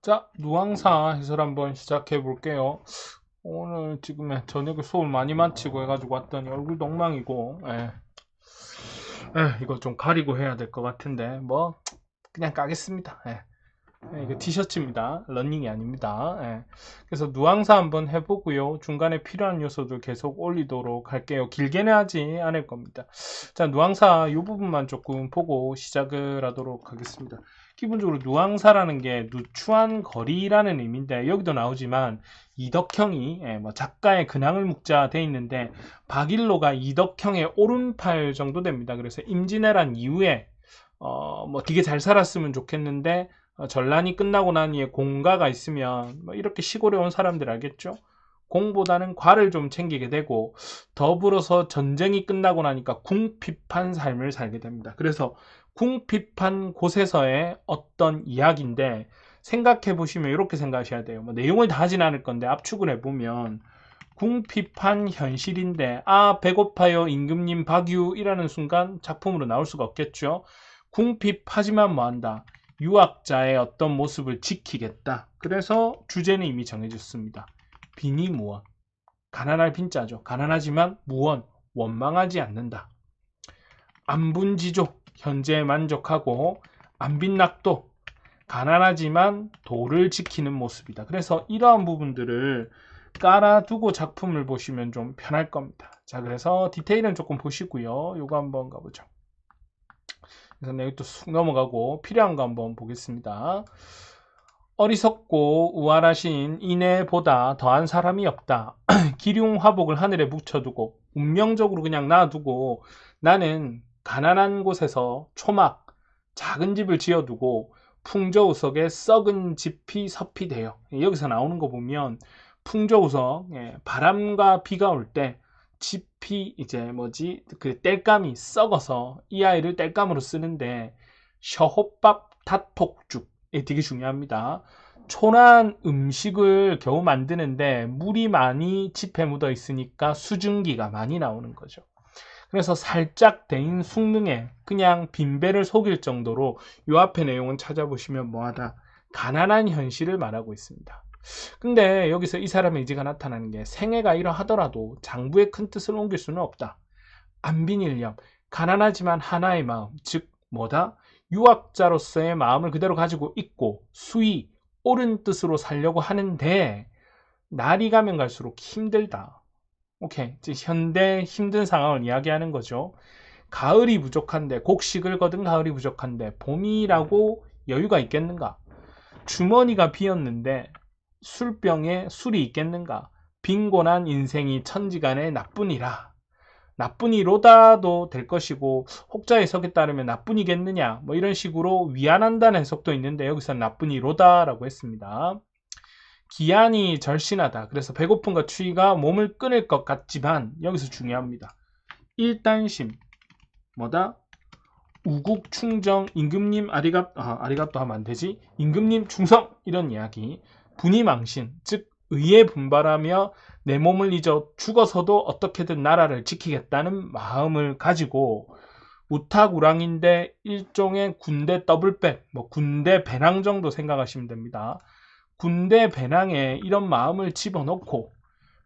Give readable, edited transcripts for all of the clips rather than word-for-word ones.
자, 누앙사 해설 한번 시작해 볼게요. 오늘 지금 저녁에 수업 많이 마치고 해가지고 왔더니 얼굴도 엉망이고, 이거 좀 가리고 해야 될 것 같은데, 뭐, 그냥 까겠습니다. 이거 티셔츠입니다. 러닝이 아닙니다. 그래서 누앙사 한번 해보고요. 중간에 필요한 요소들 계속 올리도록 할게요. 길게는 하지 않을 겁니다. 자, 누앙사 이 부분만 조금 보고 시작을 하도록 하겠습니다. 기본적으로 누앙사라는 게 누추한 거리라는 의미인데 여기도 나오지만 이덕형이 뭐 작가의 근황을 묵자 돼 있는데 박일로가 이덕형의 오른팔 정도 됩니다. 그래서 임진왜란 이후에 뭐 되게 잘 살았으면 좋겠는데 전란이 끝나고 난 뒤에 공가가 있으면 뭐 이렇게 시골에 온 사람들 알겠죠? 공보다는 과를 좀 챙기게 되고 더불어서 전쟁이 끝나고 나니까 궁핍한 삶을 살게 됩니다. 그래서 궁핍한 곳에서의 어떤 이야기인데 생각해 보시면 이렇게 생각하셔야 돼요. 뭐 내용을 다 하진 않을 건데 압축을 해보면 궁핍한 현실인데 배고파요 임금님 박유이라는 순간 작품으로 나올 수가 없겠죠. 궁핍하지만 뭐한다. 유학자의 어떤 모습을 지키겠다. 그래서 주제는 이미 정해졌습니다. 빈이 무원. 가난할 빈자죠. 가난하지만 무원. 원망하지 않는다. 안분지족. 현재에 만족하고 안빈낙도. 가난하지만 도를 지키는 모습이다. 그래서 이러한 부분들을 깔아두고 작품을 보시면 좀 편할 겁니다. 자, 그래서 디테일은 조금 보시고요. 요거 한번 가보죠. 그래서 내가 또 쑥 넘어가고 필요한 거 한번 보겠습니다. 어리석고 우월하신 이내보다 더한 사람이 없다. 기륭화복을 하늘에 묻혀두고 운명적으로 그냥 놔두고 나는 가난한 곳에서 초막 작은 집을 지어두고 풍조우석에 썩은 집이 섭이 돼요. 여기서 나오는 거 보면 풍조우석 바람과 비가 올 때 집이 이제 뭐지 그 땔감이 썩어서 이 아이를 땔감으로 쓰는데 셔호밥 닷폭죽 되게 중요합니다. 초란 음식을 겨우 만드는데 물이 많이 짚에 묻어 있으니까 수증기가 많이 나오는 거죠. 그래서 살짝 데인 숭늉에 그냥 빈배를 속일 정도로 요 앞에 내용은 찾아보시면 뭐하다 가난한 현실을 말하고 있습니다. 근데 여기서 이 사람의 의지가 나타나는 게 생애가 이러하더라도 장부의 큰 뜻을 옮길 수는 없다. 안빈일념, 가난하지만 하나의 마음, 즉 뭐다? 유학자로서의 마음을 그대로 가지고 있고 수의, 옳은 뜻으로 살려고 하는데 날이 가면 갈수록 힘들다. 오케이, 즉 현대 힘든 상황을 이야기하는 거죠. 가을이 부족한데 곡식을 거둔 가을이 부족한데 봄이라고 여유가 있겠는가? 주머니가 비었는데 술병에 술이 있겠는가? 빈곤한 인생이 천지간에 나뿐이라. 나뿐이로다도 될 것이고 혹자 해석에 따르면 나뿐이겠느냐 뭐 이런 식으로 위안한다는 해석도 있는데 여기서 나뿐이로다라고 했습니다. 기한이 절신하다. 그래서 배고픔과 추위가 몸을 끊을 것 같지만 여기서 중요합니다. 일단심 뭐다? 우국 충정 임금님 아리가또 하면 안 되지. 임금님 충성 이런 이야기. 분이망신 즉 의에 분발하며 내 몸을 잊어 죽어서도 어떻게든 나라를 지키겠다는 마음을 가지고 우탁우랑인데 일종의 군대 더블백 뭐 군대 배낭 정도 생각하시면 됩니다. 군대 배낭에 이런 마음을 집어넣고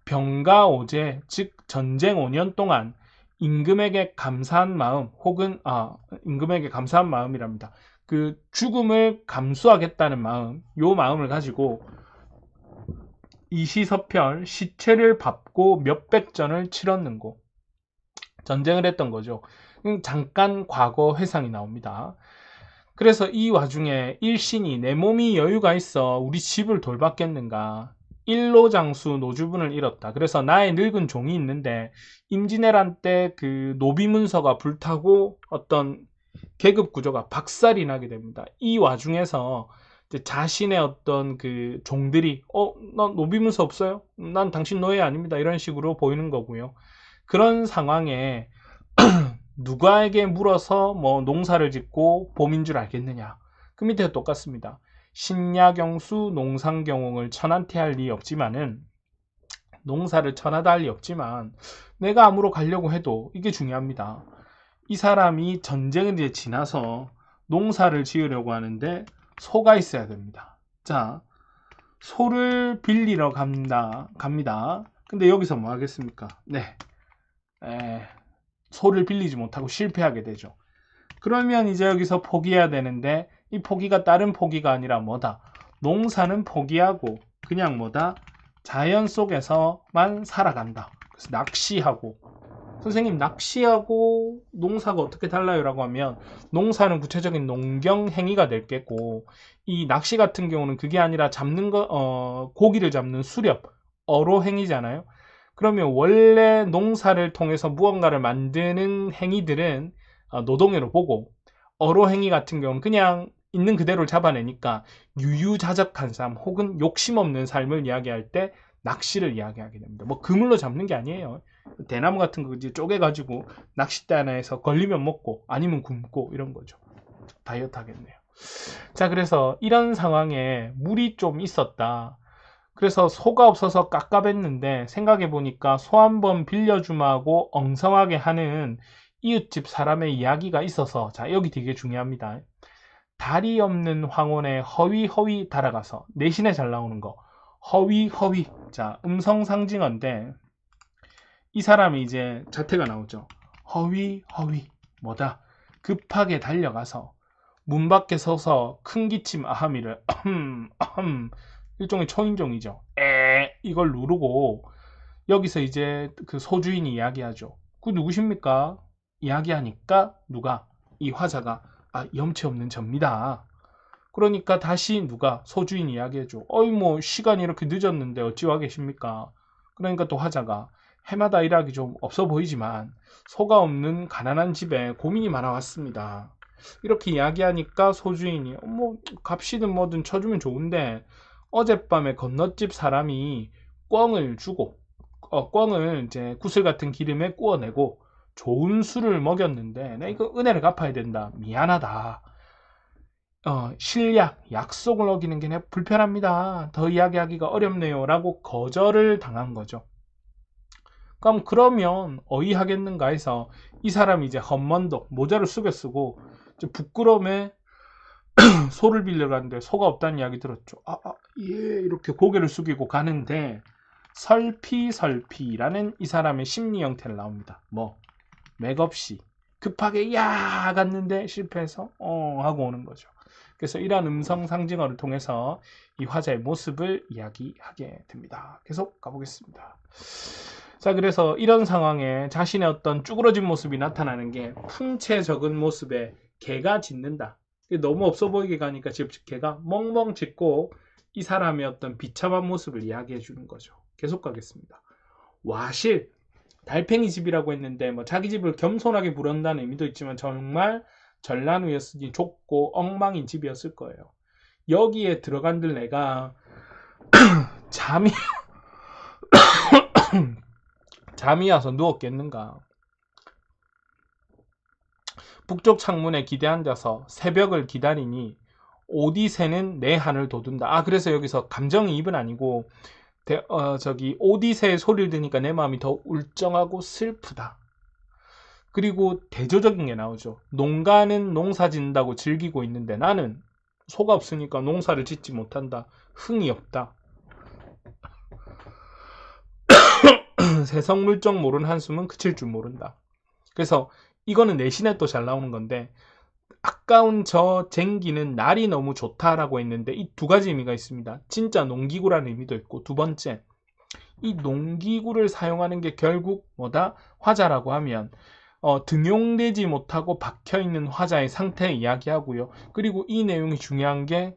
병가오제 즉 전쟁 5년 동안 임금에게 감사한 마음 혹은 임금에게 감사한 마음이랍니다. 그 죽음을 감수하겠다는 마음, 요 마음을 가지고 이시서편 시체를 밟고 몇백 전을 치렀는고 전쟁을 했던 거죠. 잠깐 과거 회상이 나옵니다. 그래서 이 와중에 일신이 내 몸이 여유가 있어 우리 집을 돌봤겠는가. 일로장수 노주분을 잃었다. 그래서 나의 늙은 종이 있는데 임진왜란 때 그 노비문서가 불타고 어떤 계급 구조가 박살이 나게 됩니다. 이 와중에서 자신의 어떤 그 종들이 나 노비문서 없어요? 난 당신 노예 아닙니다. 이런 식으로 보이는 거고요. 그런 상황에 누가에게 물어서 뭐 농사를 짓고 봄인 줄 알겠느냐. 그 밑에 똑같습니다. 신야경수 농상경홍을 천한테 할 리 없지만은 농사를 천하다 할 리 없지만 내가 암으로 가려고 해도 이게 중요합니다. 이 사람이 전쟁을 이제 지나서 농사를 지으려고 하는데 소가 있어야 됩니다. 자, 소를 빌리러 갑니다. 근데 여기서 뭐 하겠습니까? 네. 소를 빌리지 못하고 실패하게 되죠. 그러면 이제 여기서 포기해야 되는데, 이 포기가 다른 포기가 아니라 뭐다? 농사는 포기하고 그냥 뭐다? 자연 속에서만 살아간다. 그래서 낚시하고, 선생님 낚시하고 농사가 어떻게 달라요? 라고 하면, 농사는 구체적인 농경 행위가 될 거고, 이 낚시 같은 경우는 그게 아니라 잡는 고기를 잡는 수렵, 어로 행위잖아요. 그러면 원래 농사를 통해서 무언가를 만드는 행위들은 노동으로 보고, 어로 행위 같은 경우는 그냥 있는 그대로를 잡아내니까 유유자적한 삶 혹은 욕심 없는 삶을 이야기할 때 낚시를 이야기하게 됩니다. 뭐 그물로 잡는 게 아니에요. 대나무 같은 거 이제 쪼개가지고 낚싯대 하나에서 걸리면 먹고 아니면 굶고 이런 거죠. 다이어트 하겠네요. 자, 그래서 이런 상황에 물이 좀 있었다. 그래서 소가 없어서 깝깝했는데 생각해보니까 소 한 번 빌려주마하고 엉성하게 하는 이웃집 사람의 이야기가 있어서, 자, 여기 되게 중요합니다. 다리 없는 황혼에 허위허위 달아가서, 내신에 잘 나오는 거 허위허위. 자, 음성상징어인데 이 사람이 이제 자태가 나오죠. 허위허위 뭐다? 급하게 달려가서 문 밖에 서서 큰 기침 아하미를 일종의 초인종이죠. 이걸 누르고 여기서 이제 그 소주인이 이야기하죠. 그 누구십니까? 이야기하니까 누가? 이 화자가 염치 없는 접니다. 그러니까 다시 누가? 소주인이 이야기해줘. 어이 뭐 시간이 이렇게 늦었는데 어찌 와 계십니까? 그러니까 또 화자가 해마다 일하기 좀 없어 보이지만 소가 없는 가난한 집에 고민이 많아 왔습니다. 이렇게 이야기하니까 소주인이 뭐 값이든 뭐든 쳐주면 좋은데 어젯밤에 건너집 사람이 꿩을 주고 꿩을 이제 구슬 같은 기름에 구워내고 좋은 술을 먹였는데 나 이거 은혜를 갚아야 된다. 미안하다. 신약, 약속을 어기는 게 불편합니다. 더 이야기하기가 어렵네요. 라고 거절을 당한 거죠. 그러면 어이하겠는가 해서 이 사람이 이제 헛먼덕 모자를 숙여 쓰고 부끄러움에 소를 빌려 가는데 소가 없다는 이야기 들었죠. 예, 이렇게 고개를 숙이고 가는데 설피설피라는 이 사람의 심리 형태를 나옵니다. 뭐 맥없이 급하게 야 갔는데 실패해서 하고 오는 거죠. 그래서 이러한 음성 상징어를 통해서 이 화자의 모습을 이야기하게 됩니다. 계속 가보겠습니다. 자, 그래서 이런 상황에 자신의 어떤 쭈그러진 모습이 나타나는 게 풍채 적은 모습에 개가 짖는다. 너무 없어 보이게 가니까 개가 멍멍 짖고 이 사람의 어떤 비참한 모습을 이야기해 주는 거죠. 계속 가겠습니다. 와실, 달팽이 집이라고 했는데 뭐 자기 집을 겸손하게 부른다는 의미도 있지만 정말 전란 후였으니 좁고 엉망인 집이었을 거예요. 여기에 들어간들 내가 잠이 와서 누웠겠는가. 북쪽 창문에 기대 앉아서 새벽을 기다리니 오디세는 내 한을 돋운다. 그래서 여기서 감정이입은 아니고 오디세의 소리를 들으니까 내 마음이 더 울정하고 슬프다. 그리고 대조적인 게 나오죠. 농가는 농사 짓는다고 즐기고 있는데 나는 소가 없으니까 농사를 짓지 못한다. 흥이 없다. 세성물정 모른 한숨은 그칠 줄 모른다. 그래서 이거는 내신에 또 잘 나오는 건데 아까운 저 쟁기는 날이 너무 좋다라고 했는데 이 두 가지 의미가 있습니다. 진짜 농기구라는 의미도 있고 두 번째 이 농기구를 사용하는 게 결국 뭐다? 화자라고 하면 등용되지 못하고 박혀있는 화자의 상태 이야기하고요. 그리고 이 내용이 중요한 게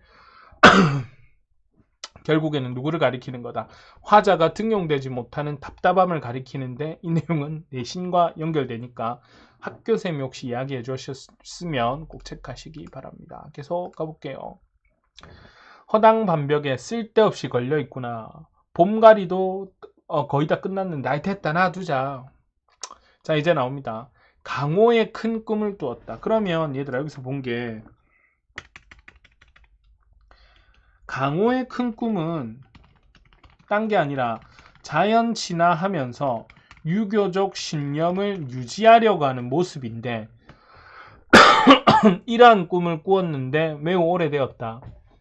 결국에는 누구를 가리키는 거다? 화자가 등용되지 못하는 답답함을 가리키는데 이 내용은 내신과 연결되니까 학교쌤이 혹시 이야기해 주셨으면 꼭 체크하시기 바랍니다. 계속 가볼게요. 허당 반벽에 쓸데없이 걸려있구나. 봄가리도 거의 다 끝났는데 됐다 놔두자. 자, 이제 나옵니다. 강호의 큰 꿈을 꾸었다. 그러면 얘들아 여기서 본 게 강호의 큰 꿈은 딴 게 아니라 자연 친화하면서 유교적 신념을 유지하려고 하는 모습인데 이러한 꿈을 꾸었는데 매우 오래되었다.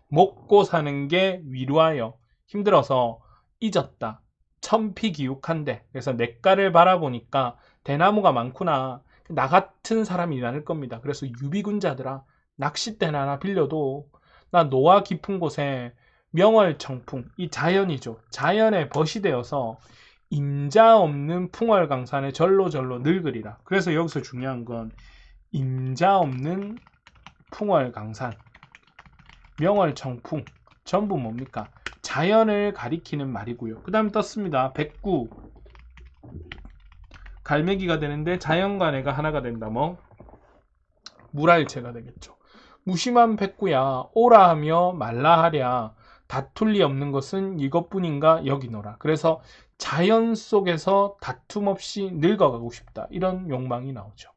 먹고 사는 게 위로하여 힘들어서 잊었다. 천피기욱한데. 그래서 냇가를 바라보니까 대나무가 많구나. 나 같은 사람이 많을 겁니다. 그래서 유비군자들아, 낚싯대나 하나 빌려도 나 노화 깊은 곳에 명월청풍, 이 자연이죠. 자연의 벗이 되어서 임자 없는 풍월강산에 절로절로 늙으리라. 그래서 여기서 중요한 건 임자 없는 풍월강산, 명월청풍, 전부 뭡니까? 자연을 가리키는 말이고요. 그 다음에 떴습니다. 백구, 갈매기가 되는데 자연과 내가 하나가 된다. 뭐 물알체가 되겠죠. 무심한 백구야, 오라 하며 말라 하랴, 다툴 리 없는 것은 이것뿐인가 여기노라. 그래서 자연 속에서 다툼 없이 늙어가고 싶다. 이런 욕망이 나오죠.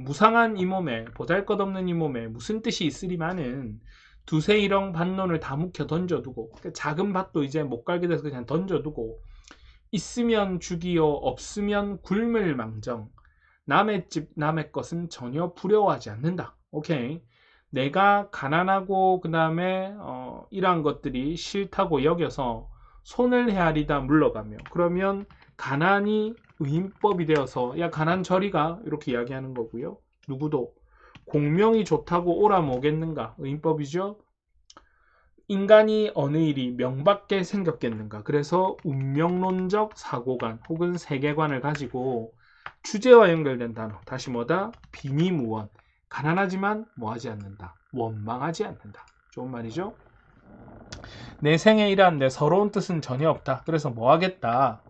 무상한 이 몸에, 보잘것없는 이 몸에 무슨 뜻이 있으리마는 두세 일억 반론을 다 묵혀 던져두고, 작은 밭도 이제 못 갈게 돼서 그냥 던져두고, 있으면 죽이요 없으면 굶을 망정, 남의 집 남의 것은 전혀 부러워하지 않는다. 오케이. 내가 가난하고 그 다음에 이러한 것들이 싫다고 여겨서 손을 헤아리다 물러가며, 그러면 가난이 의인법이 되어서 야 가난 저리가 이렇게 이야기하는 거고요. 누구도 공명이 좋다고 오라 뭐겠는가, 의인법이죠. 인간이 어느 일이 명밖에 생겼겠는가. 그래서 운명론적 사고관 혹은 세계관을 가지고 주제와 연결된 단어, 다시 뭐다? 비니무원, 가난하지만 뭐하지 않는다, 원망하지 않는다. 좋은 말이죠. 내 생에 일하는데 서러운 뜻은 전혀 없다. 그래서 뭐하겠다?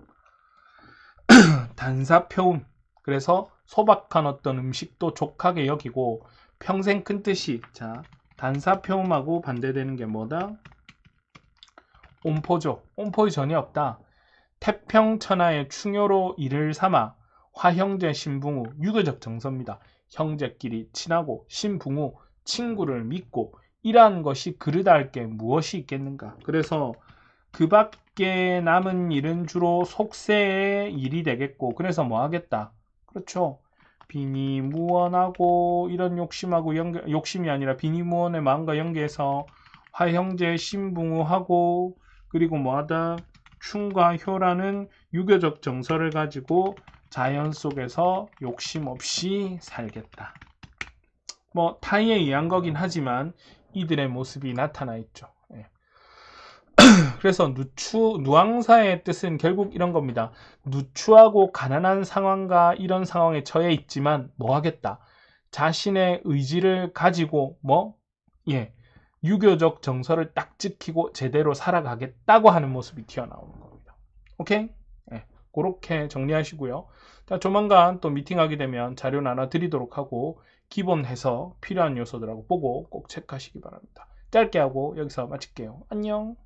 단사표움, 그래서 소박한 어떤 음식도 족하게 여기고 평생 큰 뜻이, 자 단사표움하고 반대되는 게 뭐다? 옴포죠. 옴포이 전혀 없다. 태평천하의 충효로 이를 삼아 화형제 신붕우, 유교적 정서입니다. 형제끼리 친하고 신붕우, 친구를 믿고 이러한 것이 그르다 할 게 무엇이 있겠는가. 그래서 그 밖에 남은 일은 주로 속세의 일이 되겠고, 그래서 뭐 하겠다. 그렇죠. 비니무원하고 이런 욕심하고 욕심이 아니라 비니무원의 마음과 연계해서 화형제 신붕우하고, 그리고 뭐하다? 충과 효라는 유교적 정서를 가지고 자연 속에서 욕심 없이 살겠다. 뭐 타이에 의한 거긴 하지만 이들의 모습이 나타나 있죠. 예. 그래서 누앙사의 뜻은 결국 이런 겁니다. 누추하고 가난한 상황과 이런 상황에 처해 있지만 뭐 하겠다? 자신의 의지를 가지고 유교적 정서를 딱 지키고 제대로 살아가겠다고 하는 모습이 튀어나오는 겁니다. 오케이? 네, 그렇게 정리하시고요. 조만간 또 미팅하게 되면 자료 나눠 드리도록 하고, 기본 해석 필요한 요소들하고 보고 꼭 체크하시기 바랍니다. 짧게 하고 여기서 마칠게요. 안녕.